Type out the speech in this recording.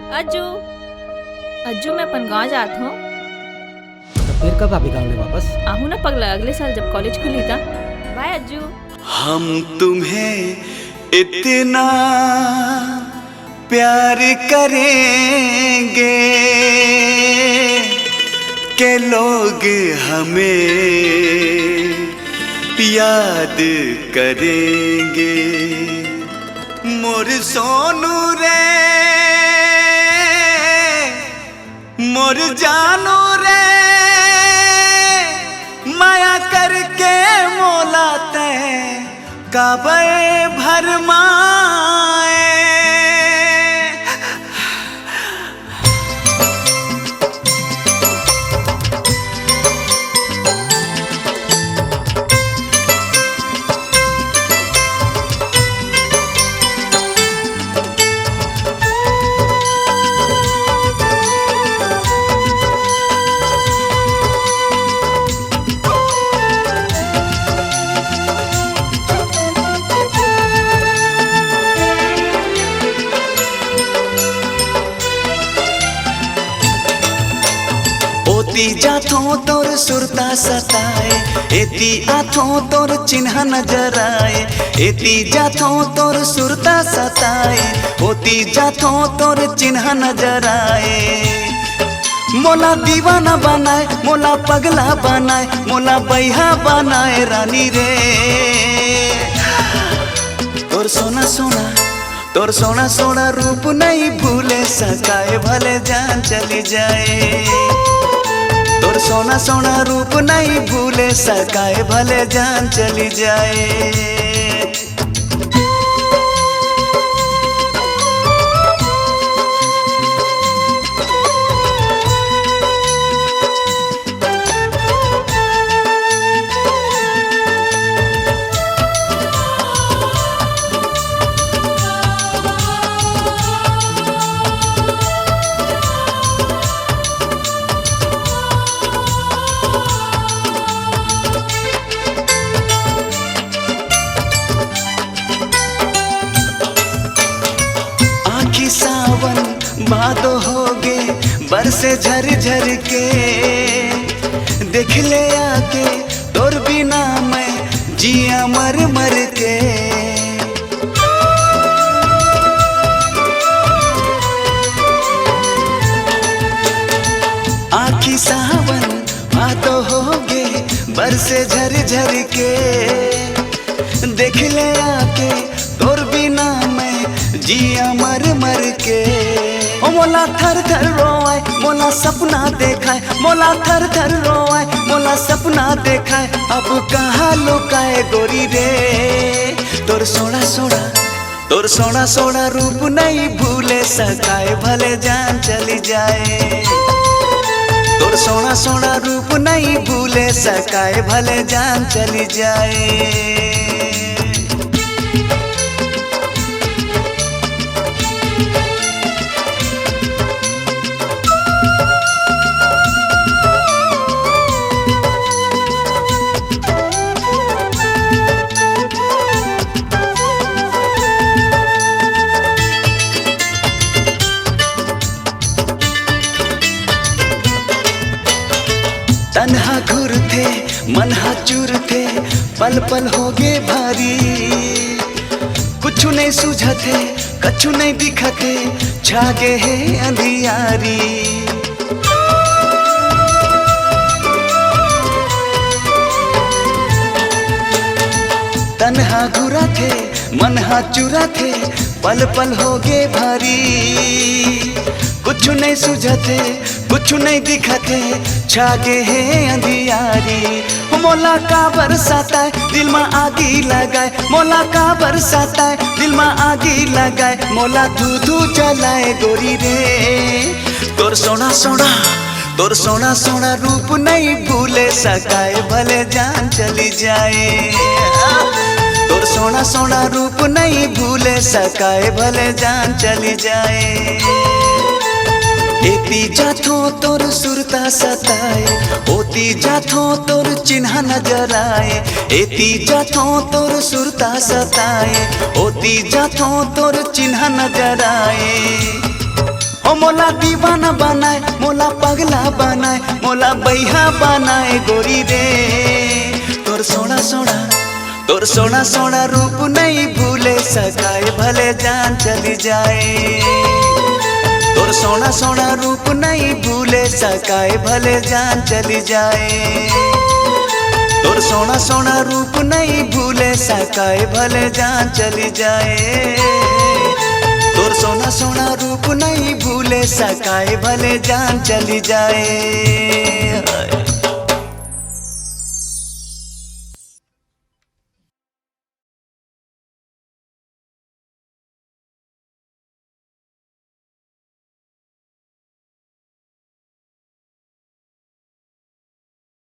अज्जू अज्जू मैं अपन गाँव जात हूँ। तो फिर कब आबी गाँव में वापस? आहू ना पगला अगले साल जब कॉलेज खुली था। बाय अज्जू। हम तुम्हें इतना प्यार करेंगे कि लोग हमें याद करेंगे। मोर सोनू रे मोर जानू रे माया करके मोलाते काबे भरमाए। एती जाथों तोर सुरता सताए, एती आथों तोर चिन्ह नजर आए। एती जाथों तोर सुरता सताए, ओती जाथों तोर चिन्ह नजर आए। मोला दीवाना बनाए, मोला पगला बनाए, मोला बैहा बनाए रानी रे। तोर सोना सोना तोर सोना सोना रूप नहीं भूले सकाए, भले जान चली जाए। तोर सोना सोना रूप नहीं भूले सकाए, भले जान चली जाए। सावन भादो होगे बरसे झर झर के, देख ले आके तोर बिना मैं जिया मर मर के। आखी सावन भादो होगे बरसे झर झर के, देख ले आके तोर बिना मैं जिया मर मर के। ओ मोला थर थर रोए, मोला सपना देखाए, मोला थर थर रोए, मोला सपना देखाए। अब कहाँ लुकाए गोरी रे। तोर सोना सोना तोर सोना सोना रूप नहीं भूले सकाए, भले जान चली जाए। तोर सोना सोना रूप नहीं भूले सकाए, भले जान चली जाए। तन्हा घुर थे मनहा चूर थे, पल पल हो गे भारी। कुछ नहीं सूझा थे कछु नहीं दिखा थे, छागे है अंधियारी। तन्हा घुरा थे मनहा चूरा थे, पल पल हो गे भारी। कुछ नहीं सूझा थे कुछ नहीं दिखा थे, छागे है अंधियारी। मोला का बरसाता है दिल में आगी लगाए, मोला का बरसाता है दिल में आगी लगाए। मोला धू धू जलाए गोरी रे। तोर सोना सोना तोर सोना सोना रूप नहीं भूले सकाए, भले जान चली जाए। तोर सोना सोना रूप नहीं भूले सकाए, भले जान चली जाए। एती जाथों तोर सुरता सताए, ओती जाथों तोर चिन्ह नजर आए। एती जाथों तोर सुरता सताए, ओती जाथों तोर चिन्ह नजर आए। ओ मोला दीवाना बनाए, मोला पगला बनाए, मोला बैहा बनाए गोरी रे। तोर सोना सोना, तोर सोना सोना रूप नहीं भूले सकाए, भले जान चली जाए। तोर सोना सोना रूप नहीं भूले सकाए, भले जान चली जाए। तोर सोना सोना रूप नहीं भूले सकाए, भले जान चली जाए। तोर सोना सोना रूप नहीं भूले सकाए, भले जान चली जाए।